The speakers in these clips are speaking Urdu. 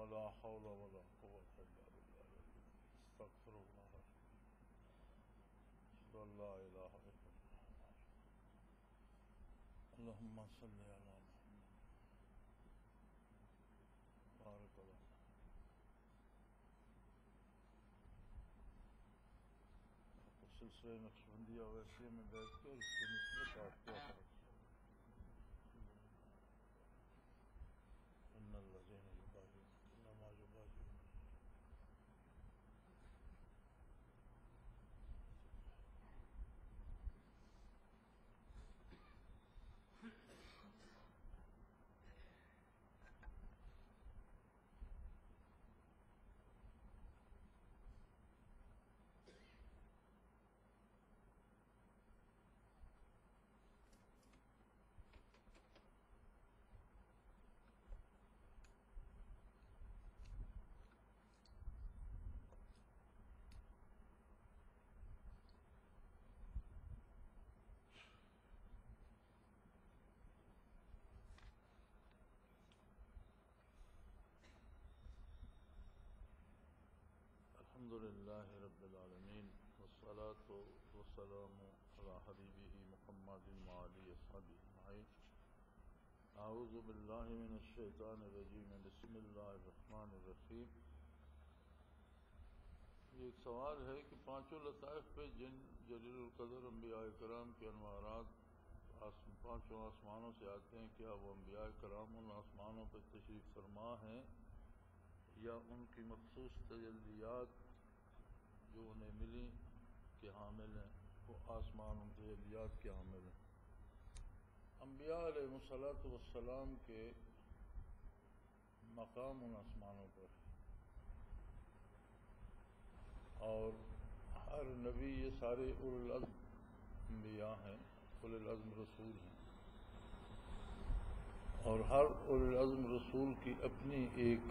ولا حول ولا قوة إلا بالله استغفر الله أشهد أن لا إله إلا الله اللهم صل على محمد بارك الله سلسلہ نقشبندیہ ویسے میں بیٹھ کر اس کے نسبت آپ کیا کریں ان الذين يبايعونك انما يبايعون الحمد لله رب العالمين والصلاة والسلام على حبيبه محمد وعلى أصحابه أجمعين أعوذ بالله من الشيطان الرجيم بسم الله الرحمن الرحيم. یہ ایک سوال ہے کہ پانچوں لطائف پہ جن جلیل القدر انبیاء کرام کے انوارات پانچوں آسمانوں سے آتے ہیں، کیا وہ انبیاء کرام ان آسمانوں پہ تشریف فرما ہیں یا ان کی مخصوص تجلیات جو انہیں ملی کے حامل ہیں وہ آسمان ان تجلیات کے حامل ہیں؟ انبیاء علیہ الصلوۃ والسلام کے مقام ان آسمانوں پر ہے اور ہر نبی، یہ سارے اولو العزم انبیاء ہیں، اولو العزم رسول ہیں، اور ہر اولو العزم رسول کی اپنی ایک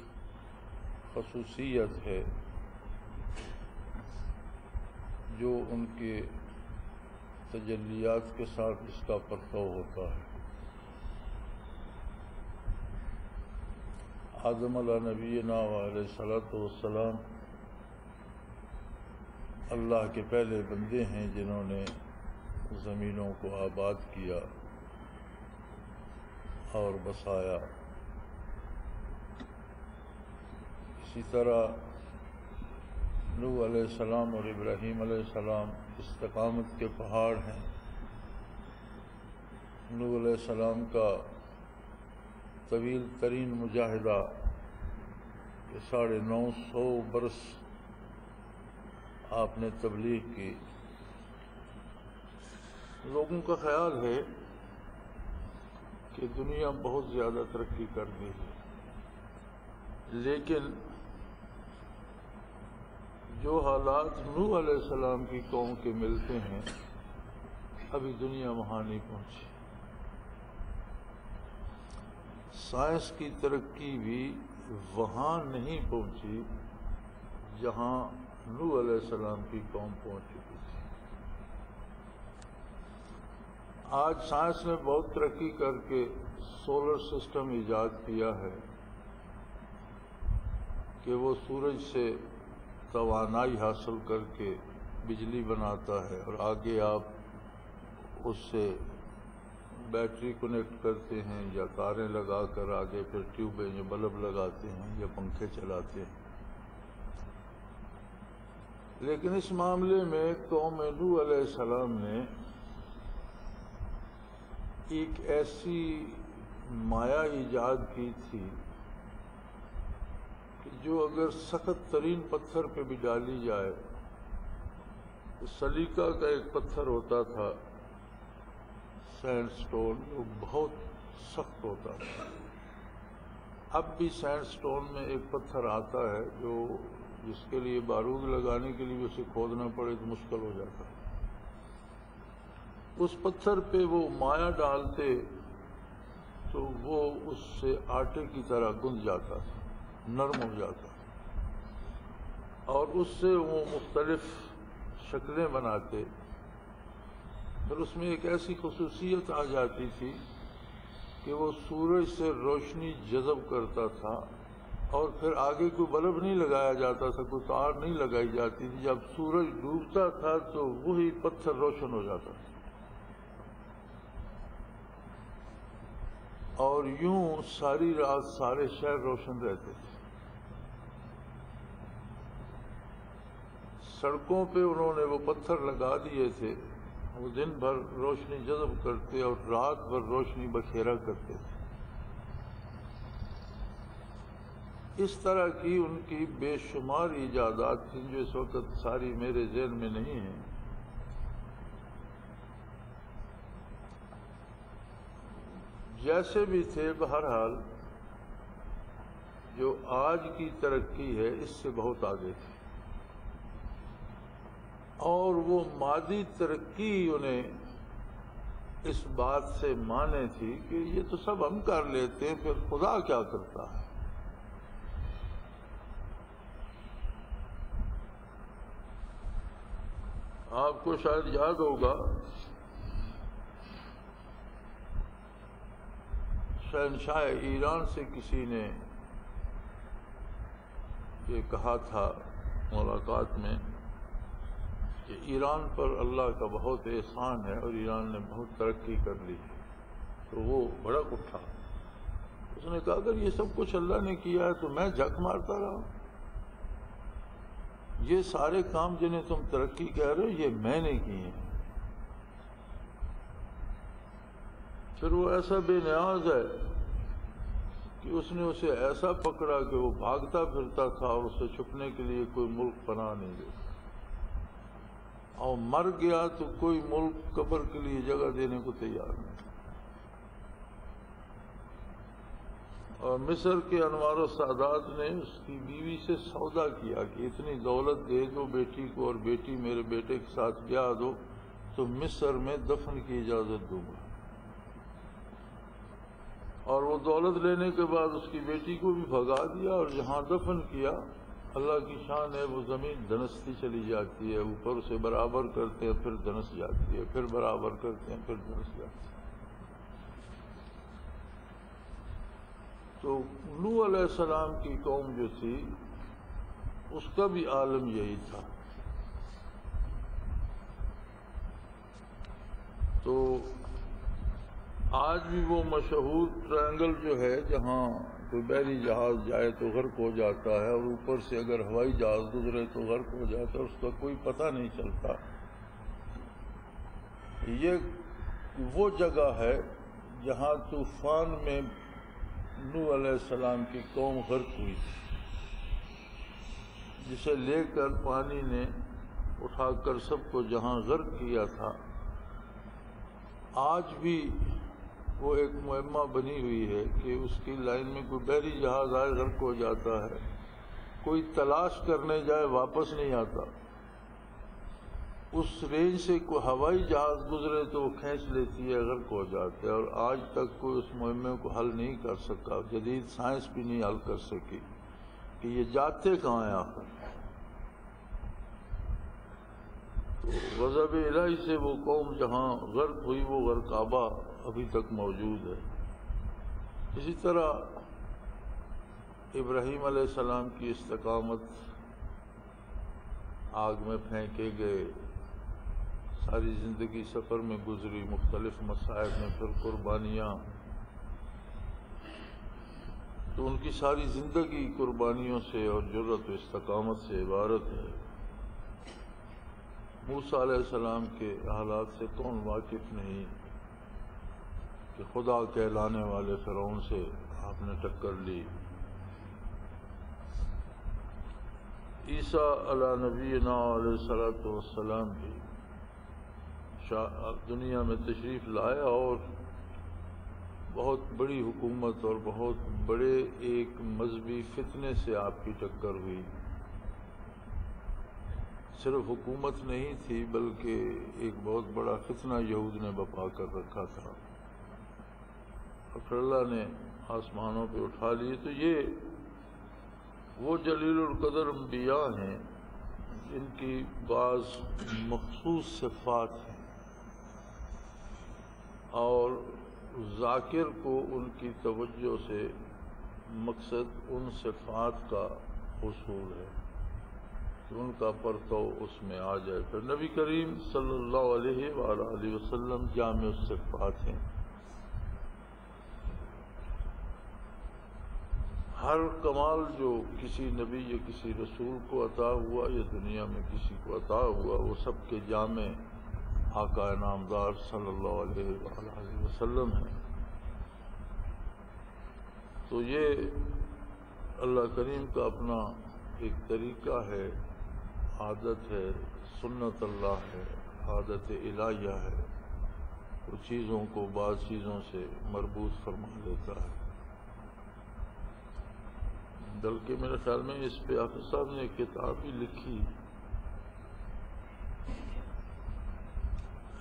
خصوصیت ہے جو ان کے تجلیات کے ساتھ اس کا پرتو ہوتا ہے. آدم علیہ نبینا علیہ الصلوۃ والسلام اللہ کے پہلے بندے ہیں جنہوں نے زمینوں کو آباد کیا اور بسایا. اسی طرح نوح علیہ السلام اور ابراہیم علیہ السلام استقامت کے پہاڑ ہیں. نوح علیہ السلام کا طویل ترین مجاہدہ کہ 950 برس آپ نے تبلیغ کی. لوگوں کا خیال ہے کہ دنیا بہت زیادہ ترقی کر گئی ہے، لیکن جو حالات نوح علیہ السلام کی قوم کے ملتے ہیں ابھی دنیا وہاں نہیں پہنچی. سائنس کی ترقی بھی وہاں نہیں پہنچی جہاں نوح علیہ السلام کی قوم پہنچ چکی تھی. آج سائنس نے بہت ترقی کر کے سولر سسٹم ایجاد کیا ہے کہ وہ سورج سے توانائی حاصل کر کے بجلی بناتا ہے اور آگے آپ اس سے بیٹری کنیکٹ کرتے ہیں یا کاریں لگا کر آگے پھر ٹیوبیں یا بلب لگاتے ہیں یا پنکھے چلاتے ہیں. لیکن اس معاملے میں قوم نوح علیہ السلام نے ایک ایسی مایا ایجاد کی تھی کہ جو اگر سخت ترین پتھر پہ بھی ڈالی جائے تو سلیقہ کا ایک پتھر ہوتا تھا سینڈ سٹون، جو بہت سخت ہوتا تھا. اب بھی سینڈ سٹون میں ایک پتھر آتا ہے جو جس کے لیے بارود لگانے کے لیے اسے کھودنا پڑے تو مشکل ہو جاتا ہے. اس پتھر پہ وہ مایا ڈالتے تو وہ اس سے آٹے کی طرح گند جاتا تھا، نرم ہو جاتا، اور اس سے وہ مختلف شکلیں بناتے. پھر اس میں ایک ایسی خصوصیت آ جاتی تھی کہ وہ سورج سے روشنی جذب کرتا تھا اور پھر آگے کوئی بلب نہیں لگایا جاتا تھا، کوئی تار نہیں لگائی جاتی تھی. جب سورج ڈوبتا تھا تو وہی پتھر روشن ہو جاتا تھا. اور یوں ساری رات سارے شہر روشن رہتے تھے. سڑکوں پہ انہوں نے وہ پتھر لگا دیے تھے، وہ دن بھر روشنی جذب کرتے اور رات بھر روشنی بکھیرا کرتے تھے. اس طرح کی ان کی بے شمار ایجادات تھیں جو اس وقت ساری میرے ذہن میں نہیں ہیں. جیسے بھی تھے، بہرحال جو آج کی ترقی ہے اس سے بہت آگے تھے. اور وہ مادی ترقی انہیں اس بات سے مانے تھی کہ یہ تو سب ہم کر لیتے ہیں، پھر خدا کیا کرتا ہے. آپ کو شاید یاد ہوگا شہنشاہ ایران سے کسی نے یہ کہا تھا ملاقات میں کہ ایران پر اللہ کا بہت احسان ہے اور ایران نے بہت ترقی کر لی. تو وہ بھڑک اٹھا. اس نے کہا اگر یہ سب کچھ اللہ نے کیا ہے تو میں جھک مارتا رہا. یہ سارے کام جنہیں تم ترقی کہہ رہے ہو یہ میں نے کیے ہیں. پھر وہ ایسا بے نیاز ہے کہ اس نے اسے ایسا پکڑا کہ وہ بھاگتا پھرتا تھا اور اسے چھپنے کے لیے کوئی ملک پناہ نہیں دیتا. اور مر گیا تو کوئی ملک قبر کے لیے جگہ دینے کو تیار نہیں. اور مصر کے انوار السادات نے اس کی بیوی سے سودا کیا کہ اتنی دولت دے دو بیٹی کو اور بیٹی میرے بیٹے کے ساتھ بیاہ دو تو مصر میں دفن کی اجازت دوں گا. اور وہ دولت لینے کے بعد اس کی بیٹی کو بھی بھگا دیا اور جہاں دفن کیا اللہ کی شان ہے وہ زمین دھنستی چلی جاتی ہے. اوپر سے برابر کرتے ہیں پھر دھنس جاتی ہے، پھر برابر کرتے ہیں پھر دھنس جاتی ہے. تو نوح علیہ السلام کی قوم جو تھی اس کا بھی عالم یہی تھا. تو آج بھی وہ مشہور ٹرائنگل جو ہے جہاں کوئی بحری جہاز جائے تو غرق ہو جاتا ہے اور اوپر سے اگر ہوائی جہاز گزرے تو غرق ہو جاتا ہے، اس کا کوئی پتہ نہیں چلتا. یہ وہ جگہ ہے جہاں طوفان میں نوح علیہ السلام کی قوم غرق ہوئی تھی، جسے لے کر پانی نے اٹھا کر سب کو جہاں غرق کیا تھا. آج بھی وہ ایک معمہ بنی ہوئی ہے کہ اس کی لائن میں کوئی بحری جہاز آئے غرق ہو جاتا ہے، کوئی تلاش کرنے جائے واپس نہیں آتا. اس رینج سے کوئی ہوائی جہاز گزرے تو وہ کھینچ لیتی ہے، غرق ہو جاتے ہیں. اور آج تک کوئی اس معمے کو حل نہیں کر سکا، جدید سائنس بھی نہیں حل کر سکی کہ یہ جاتے کہاں ہیں آخر. تو غضب الہی سے وہ قوم جہاں غرق ہوئی وہ غرقابہ ابھی تک موجود ہے. اسی طرح ابراہیم علیہ السلام کی استقامت، آگ میں پھینکے گئے، ساری زندگی سفر میں گزری، مختلف مصائب میں پھر قربانیاں. تو ان کی ساری زندگی قربانیوں سے اور جرأت و استقامت سے عبارت ہے. موسیٰ علیہ السلام کے حالات سے کون واقف نہیں کہ خدا کہلانے والے فرعون سے آپ نے ٹکر لی. عیسیٰ علیہ نبینا علیہ الصلوۃ والسلام بھی دنیا میں تشریف لایا اور بہت بڑی حکومت اور بہت بڑے ایک مذہبی فتنے سے آپ کی ٹکر ہوئی. صرف حکومت نہیں تھی بلکہ ایک بہت بڑا فتنہ یہود نے بپا کر رکھا تھا اور پھر اللہ نے آسمانوں پہ اٹھا لیے. تو یہ وہ جلیل القدر انبیاء ہیں جن کی بعض مخصوص صفات ہیں اور ذاکر کو ان کی توجہ سے مقصد ان صفات کا حصول ہے کہ ان کا پرتو اس میں آ جائے. پھر نبی کریم صلی اللہ علیہ وآلہ وسلم جامع الصفات ہیں. ہر کمال جو کسی نبی یا کسی رسول کو عطا ہوا یا دنیا میں کسی کو عطا ہوا وہ سب کے جامع آقا نامدار صلی اللہ علیہ وآلہ وسلم ہیں. تو یہ اللہ کریم کا اپنا ایک طریقہ ہے، عادت ہے، سنت اللہ ہے، عادت الہیہ ہے. وہ چیزوں کو بعض چیزوں سے مربوط فرما لیتا ہے. بلکہ میرے خیال میں اس پہ حافظ صاحب نے ایک کتاب بھی لکھی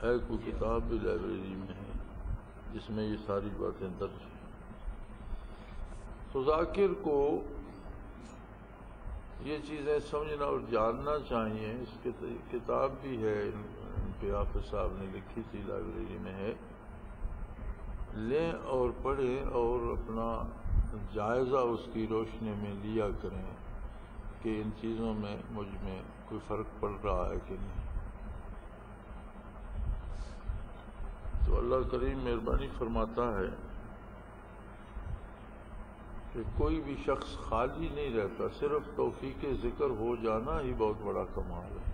ہے، کوئی کتاب بھی لائبریری میں ہے جس میں یہ ساری باتیں درج ہیں. تو ذاکر کو یہ چیزیں سمجھنا اور جاننا چاہیے. اس کی کتاب بھی ہے ان پہ حافظ صاحب نے لکھی تھی، لائبریری میں ہے، لیں اور پڑھیں اور اپنا جائزہ اس کی روشنی میں لیا کریں کہ ان چیزوں میں مجھ میں کوئی فرق پڑ رہا ہے کہ نہیں. تو اللہ کریم مہربانی فرماتا ہے کہ کوئی بھی شخص خالی نہیں رہتا، صرف توفیق ذکر ہو جانا ہی بہت بڑا کمال ہے.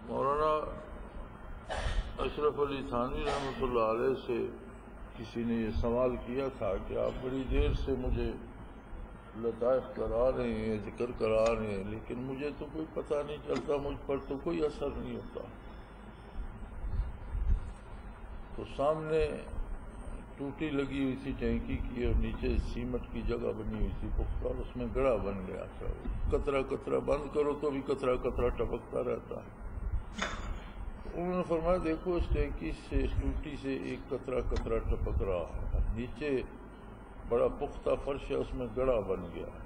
مولانا اشرف علی تھانوی رحمۃ اللہ علیہ سے کسی نے یہ سوال کیا تھا کہ آپ بڑی دیر سے مجھے لطائف کرا رہے ہیں، ذکر کرا رہے ہیں، لیکن مجھے تو کوئی پتہ نہیں چلتا، مجھ پر تو کوئی اثر نہیں ہوتا. تو سامنے ٹوٹی لگی ہوئی تھی ٹینکی کی اور نیچے سیمٹ کی جگہ بنی ہوئی تھی پختہ، اور اس میں گڑھا بن گیا تھا. قطرہ قطرہ بند کرو تو بھی قطرہ قطرہ ٹپکتا رہتا ہے. انہوں نے فرمایا دیکھو اس ٹینکی سے، اس ٹوٹی سے ایک قطرہ قطرہ ٹپک رہا ہے، نیچے بڑا پختہ فرش ہے، اس میں گڑھا بن گیا ہے.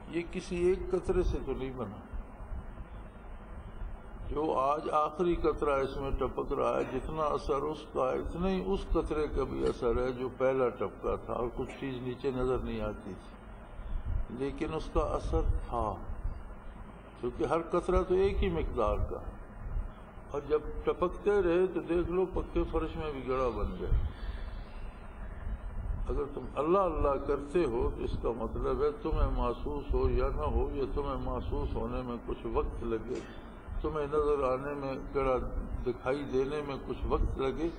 یہ کسی ایک قطرے سے تو نہیں بنا. جو آج آخری قطرہ اس میں ٹپک رہا ہے، جتنا اثر اس کا ہے اتنا ہی اس قطرے کا بھی اثر ہے جو پہلا ٹپکا تھا. اور کچھ چیز نیچے نظر نہیں آتی تھی لیکن اس کا اثر تھا، کیونکہ ہر قطرہ تو ایک ہی مقدار کا ہے. اور جب ٹپکتے رہے تو دیکھ لو پکے فرش میں بھی گڑھا بن گئے. اگر تم اللہ اللہ کرتے ہو تو اس کا مطلب ہے تمہیں محسوس ہو یا نہ ہو، یا تمہیں محسوس ہونے میں کچھ وقت لگے، تمہیں نظر آنے میں گڑھا دکھائی دینے میں کچھ وقت لگے،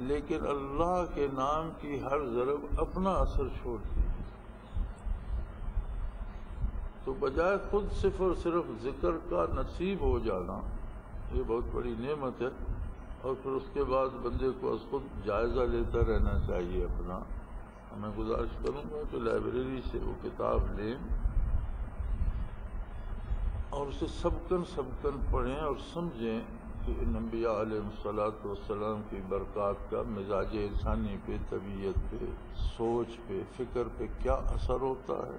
لیکن اللہ کے نام کی ہر ضرب اپنا اثر چھوڑتی ہے. تو بجائے خود صرف اور صرف ذکر کا نصیب ہو جانا، یہ بہت بڑی نعمت ہے. اور پھر اس کے بعد بندے کو از خود جائزہ لیتا رہنا چاہیے اپنا. میں گزارش کروں گا کہ لائبریری سے وہ کتاب لیں اور اسے سبکن پڑھیں اور سمجھیں کہ ان انبیاء علیہ الصلوۃ والسلام کی برکات کا مزاج انسانی پہ، طبیعت پہ، سوچ پہ، فکر پہ کیا اثر ہوتا ہے،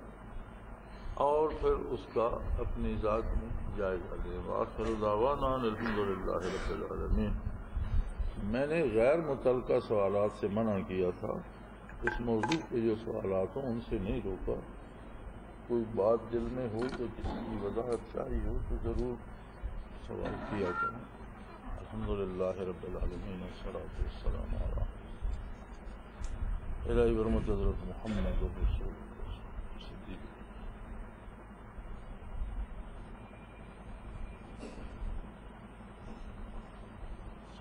اور پھر اس کا اپنی ذات میں جائزہ لیں. وآخر دعوانا الحمدللہ رب العالمین. میں نے غیر متعلقہ سوالات سے منع کیا تھا. اس موضوع پہ جو سوالات ہوں ان سے نہیں روکا. کوئی بات دل میں ہو تو جس کی وضاحت چاہیے ہو تو ضرور سوال کیا کریں. الحمدللہ رب العالمین والصلاۃ والسلام علی الہی برمت حضرت محمد رسول صدیق.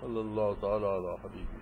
صلی اللہ تعالی علی حبیبی.